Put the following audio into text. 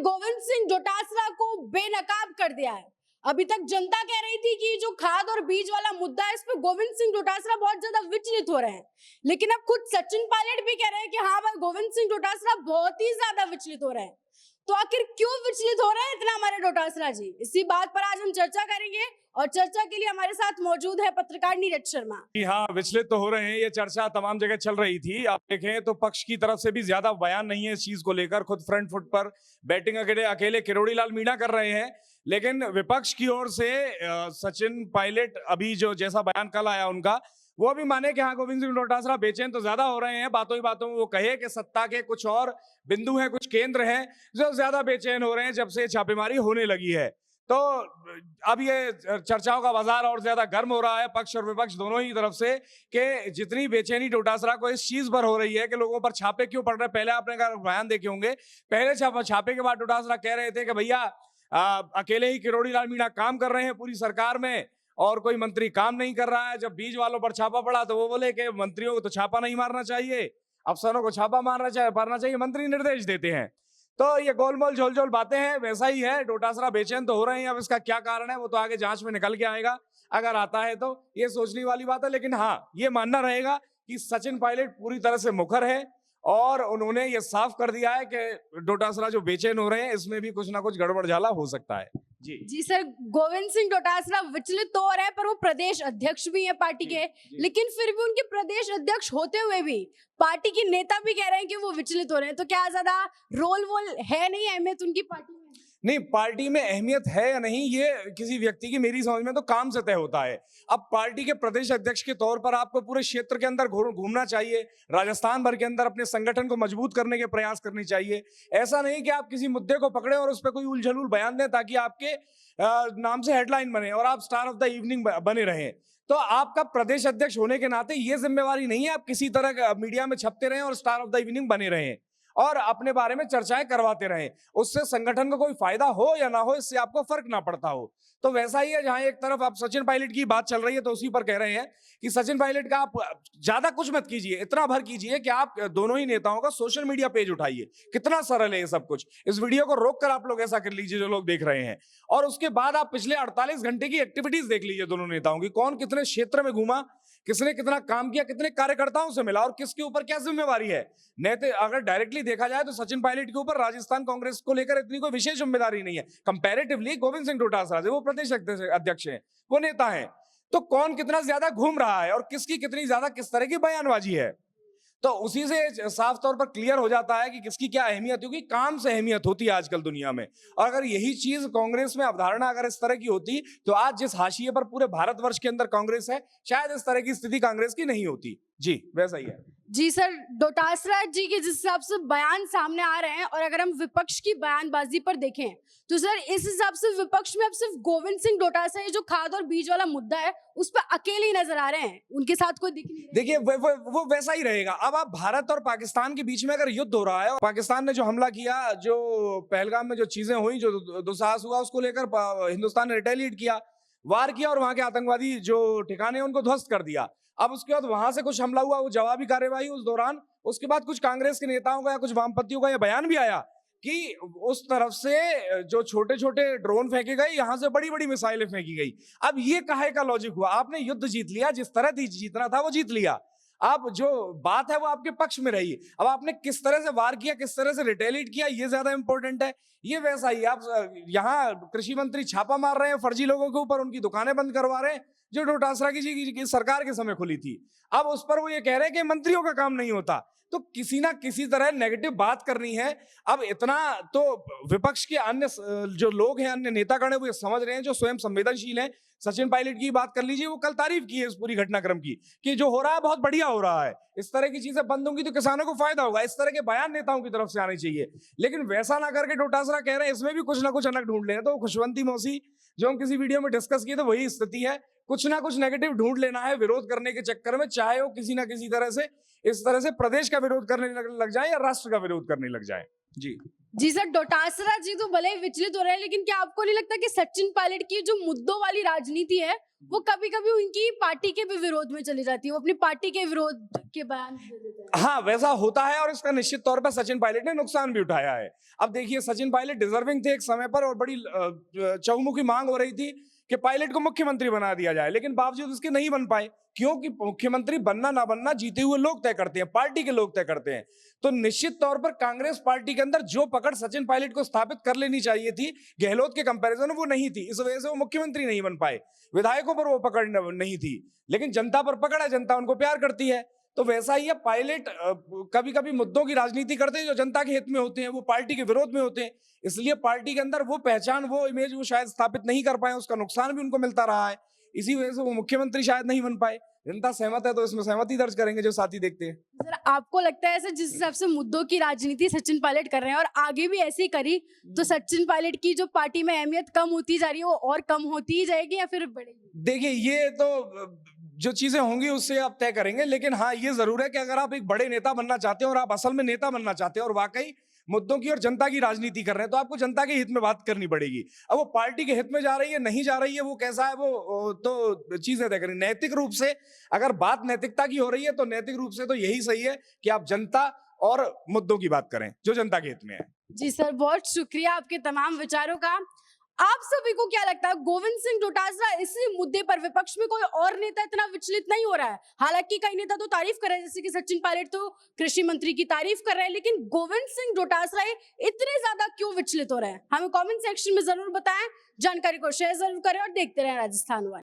गोविंद सिंह डोटासरा को बेनकाब कर दिया है। अभी तक जनता कह रही थी कि जो खाद और बीज वाला मुद्दा है, इस पे गोविंद सिंह डोटासरा बहुत ज्यादा विचलित हो रहे हैं, लेकिन अब खुद सचिन पायलट भी कह रहे हैं कि हाँ भाई, गोविंद सिंह डोटासरा बहुत ही ज्यादा विचलित हो रहे हैं। तो आखिर क्यों विचलित हो रहे हैं इतना हमारे डोटासरा जी, इसी बात पर आज हम चर्चा करेंगे और चर्चा के लिए हमारे साथ मौजूद है पत्रकार नीरज शर्मा। जी हाँ, विचलित तो हो रहे हैं। ये चर्चा तमाम जगह चल रही थी। आप देखें तो पक्ष की तरफ से भी ज्यादा बयान नहीं है इस चीज को लेकर। खुद फ्रंट फुट पर बैटिंग अकेले किरोड़ी लाल मीणा कर रहे हैं, लेकिन विपक्ष की ओर से सचिन पायलट अभी जो जैसा बयान कल आया उनका, वो भी माने कि हाँ, गोविंद सिंह डोटासरा बेचैन तो ज्यादा हो रहे हैं। बातों ही बातों में वो कहे कि सत्ता के कुछ और बिंदु हैं, कुछ केंद्र हैं जो ज्यादा बेचैन हो रहे हैं जब से छापेमारी होने लगी है। तो अब ये चर्चाओं का बाजार और ज्यादा गर्म हो रहा है पक्ष और विपक्ष दोनों ही तरफ से, कि जितनी बेचैनी डोटासरा को इस चीज पर हो रही है कि लोगों पर छापे क्यों पड़ रहे हैं। पहले आपने बयान देखे होंगे, पहले छापे के बाद डोटासरा कह रहे थे कि भैया अकेले ही किरोड़ी लाल मीणा काम कर रहे हैं पूरी सरकार में और कोई मंत्री काम नहीं कर रहा है। जब बीज वालों पर छापा पड़ा तो वो बोले कि मंत्रियों को तो छापा नहीं मारना चाहिए, अफसरों को छापा मारना चाहिए, मंत्री निर्देश देते हैं। तो ये गोलमोल झोल बातें हैं, वैसा ही है। डोटासरा बेचैन तो हो रहे हैं, अब इसका क्या कारण है वो तो आगे जांच में निकल के आएगा, अगर आता है तो। ये सोचने वाली बात है, लेकिन हाँ, ये मानना रहेगा कि सचिन पायलट पूरी तरह से मुखर है और उन्होंने ये साफ कर दिया है कि डोटासरा जो बेचैन हो रहे हैं इसमें भी कुछ ना कुछ गड़बड़ झाला हो सकता है। जी सर, गोविंद सिंह डोटासरा विचलित तो हो रहे हैं, पर वो प्रदेश अध्यक्ष भी हैं पार्टी के, लेकिन फिर भी उनके प्रदेश अध्यक्ष होते हुए भी पार्टी के नेता भी कह रहे हैं कि वो विचलित हो रहे हैं। तो क्या ज्यादा रोल वोल है नहीं, अहमियत उनकी पार्टी में? नहीं, पार्टी में अहमियत है या नहीं ये किसी व्यक्ति की मेरी समझ में तो काम से तय होता है। अब पार्टी के प्रदेश अध्यक्ष के तौर पर आपको पूरे क्षेत्र के अंदर घूमना चाहिए, राजस्थान भर के अंदर अपने संगठन को मजबूत करने के प्रयास करने चाहिए। ऐसा नहीं कि आप किसी मुद्दे को पकड़े और उस पर कोई उलझलूल बयान दें ताकि आपके नाम से हेडलाइन बने और आप स्टार ऑफ द इवनिंग बने रहें। तो आपका प्रदेश अध्यक्ष होने के नाते ये जिम्मेवारी नहीं है आप किसी तरह मीडिया में छपते रहें और स्टार ऑफ द इवनिंग बने रहें और अपने बारे में चर्चाएं करवाते रहें। उससे संगठन को कोई फायदा हो या ना हो, इससे आपको फर्क ना पड़ता हो। तो वैसा ही है, जहां एक तरफ आप सचिन पायलट की बात चल रही है तो उसी पर कह रहे हैं कि सचिन पायलट का आप ज्यादा कुछ मत कीजिए, इतना भर कीजिए कि आप दोनों ही नेताओं का सोशल मीडिया पेज उठाइए। कितना सरल है ये सब कुछ। इस वीडियो को रोक कर आप लोग ऐसा कर लीजिए जो लोग देख रहे हैं, और उसके बाद आप पिछले 48 घंटे की एक्टिविटीज देख लीजिए दोनों नेताओं की। कौन कितने क्षेत्र में घूमा, किसने कितना काम किया, कितने कार्यकर्ताओं से मिला और किसके ऊपर क्या जिम्मेवारी है। नहीं, अगर डायरेक्टली देखा जाए तो सचिन पायलट के ऊपर राजस्थान कांग्रेस को लेकर इतनी कोई विशेष जिम्मेदारी नहीं है कंपैरेटिवली गोविंद सिंह डोटासरा से। वो प्रदेश अध्यक्ष हैं, वो नेता हैं। तो कौन कितना ज्यादा घूम रहा है और किसकी कितनी ज्यादा किस तरह की बयानबाजी है, तो उसी से साफ तौर पर क्लियर हो जाता है कि किसकी क्या अहमियत, क्योंकि काम से अहमियत होती है आजकल दुनिया में। और अगर यही चीज कांग्रेस में अवधारणा अगर इस तरह की होती तो आज जिस हाशिए पर पूरे भारतवर्ष के अंदर कांग्रेस है, शायद इस तरह की स्थिति कांग्रेस की नहीं होती। जी वैसा ही है। जी सर, डोटासरा जी के जिस हिसाब से बयान सामने आ रहे हैं और अगर हम विपक्ष की बयानबाजी पर देखें तो सर इस हिसाब से विपक्ष में अब सिर्फ गोविंद सिंह डोटासरा जो खाद और बीज वाला मुद्दा है उस पर अकेले ही नजर आ रहे हैं, उनके साथ कोई दिख नहीं रहा। देखिए वो वैसा ही रहेगा। अब आप भारत और पाकिस्तान के बीच में अगर युद्ध हो रहा है, पाकिस्तान ने जो हमला किया, जो पहलगाम में जो चीजें हुई, जो दुस्साहस हुआ, उसको लेकर हिंदुस्तान ने रिटेलिएट किया, वार किया और वहां के आतंकवादी जो ठिकाने उनको ध्वस्त कर दिया। अब उसके बाद वहां से कुछ हमला हुआ, वो जवाबी कार्यवाही उस दौरान। उसके बाद कुछ कांग्रेस के नेताओं का या कुछ वामपंथियों का यह बयान भी आया कि उस तरफ से जो छोटे छोटे ड्रोन फेंके गए, यहां से बड़ी बड़ी मिसाइलें फेंकी गई। अब ये काहे का लॉजिक हुआ? आपने युद्ध जीत लिया, जिस तरह जीतना था वो जीत लिया। अब जो बात है वो आपके पक्ष में रही। अब आपने किस तरह से वार किया, किस तरह से रिटेलिएट किया, ये ज्यादा इंपॉर्टेंट है। ये वैसा ही आप यहाँ कृषि मंत्री छापा मार रहे हैं फर्जी लोगों के ऊपर, उनकी दुकानें बंद करवा रहे हैं जो डोटासरा की सरकार के समय खुली थी। अब उस पर वो ये कह रहे हैं कि मंत्रियों का काम नहीं होता। तो किसी ना किसी तरह नेगेटिव बात करनी है। अब इतना तो विपक्ष के अन्य जो लोग हैं, अन्य नेतागण है, वो ये समझ रहे हैं, जो स्वयं संवेदनशील हैं। सचिन पायलट की बात कर लीजिए, वो कल तारीफ की है इस पूरी घटनाक्रम की कि जो हो रहा है बहुत बढ़िया हो रहा है। इस तरह की चीजें बंद होंगी तो किसानों को फायदा होगा। इस तरह के बयान नेताओं की तरफ से आने चाहिए, लेकिन वैसा ना करके डोटासरा कह रहे हैं इसमें भी कुछ ना कुछ अनक ढूंढ ले। तो खुशवंती मौसी जो हम किसी वीडियो में डिस्कस किए थे, वही स्थिति है। कुछ ना कुछ नेगेटिव ढूंढ लेना है विरोध करने के चक्कर में, चाहे वो किसी ना किसी तरह से इस तरह से प्रदेश का विरोध करने लग जाए या राष्ट्र का विरोध करने लग जाए। जी सर, डोटासरा जी तो भले ही विचलित हो रहे हैं, लेकिन क्या आपको नहीं लगता कि सचिन पायलट की जो मुद्दों वाली राजनीति है वो कभी कभी उनकी पार्टी के भी विरोध में चली जाती है, वो अपनी पार्टी के विरोध के बयान दे देते हैं? हाँ, वैसा होता है और इसका निश्चित तौर पर सचिन पायलट ने नुकसान भी उठाया है। अब देखिए, सचिन पायलट डिजर्विंग थे एक समय पर और बड़ी चहुमुखी मांग हो रही थी कि पायलट को मुख्यमंत्री बना दिया जाए, लेकिन बावजूद उसके नहीं बन पाए, क्योंकि मुख्यमंत्री बनना ना बनना जीते हुए लोग तय करते हैं, पार्टी के लोग तय करते हैं। तो निश्चित तौर पर कांग्रेस पार्टी के अंदर जो पकड़ सचिन पायलट को स्थापित कर लेनी चाहिए थी गहलोत के कंपैरिजन में, वो नहीं थी। इस वजह से वो मुख्यमंत्री नहीं बन पाए। विधायकों पर वो पकड़ नहीं थी, लेकिन जनता पर पकड़ है, जनता उनको प्यार करती है। तो वैसा ही है, पायलट कभी कभी मुद्दों की राजनीति करते हैं जो जनता के हित में होते हैं, वो पार्टी के विरोध में होते हैं, इसलिए पार्टी के अंदर वो पहचान, वो इमेज वो शायद स्थापित नहीं कर पाए, उसका नुकसान भी उनको मिलता रहा है। इसी वजह से वो मुख्यमंत्री शायद नहीं बन पाए। जनता सहमत है तो इसमें सहमति दर्ज करेंगे जो साथी देखते हैं। सर, आपको लगता है ऐसे जिस हिसाब से मुद्दों की राजनीति सचिन पायलट कर रहे हैं और आगे भी ऐसे ही करी तो सचिन पायलट की जो पार्टी में अहमियत कम होती जा रही है वो और कम होती ही जाएगी या फिर बढ़ेगी? देखिए, ये तो जो चीजें होंगी उससे आप तय करेंगे, लेकिन हाँ, ये जरूर है कि अगर आप एक बड़े नेता बनना चाहते हैं और आप असल में नेता बनना चाहते हैं और वाकई मुद्दों की और जनता की राजनीति कर रहे हैं, तो आपको जनता के हित में बात करनी पड़ेगी। अब वो पार्टी के हित में जा रही है, नहीं जा रही है, वो कैसा है, वो तो चीजें तय करें। नैतिक रूप से अगर बात नैतिकता की हो रही है तो नैतिक रूप से तो यही सही है कि आप जनता और मुद्दों की बात करें जो जनता के हित में है। जी सर, बहुत शुक्रिया आपके तमाम विचारों का। आप सभी को क्या लगता है, गोविंद सिंह डोटासरा इसी मुद्दे पर विपक्ष में कोई और नेता इतना विचलित नहीं हो रहा है? हालांकि कई नेता तो तारीफ कर रहे हैं, जैसे कि सचिन पायलट तो कृषि मंत्री की तारीफ कर रहे हैं, लेकिन गोविंद सिंह डोटासरा इतने ज्यादा क्यों विचलित हो रहे हैं? हमें कमेंट सेक्शन में जरूर बताएं, जानकारी को शेयर जरूर करें और देखते रहें राजस्थान वन।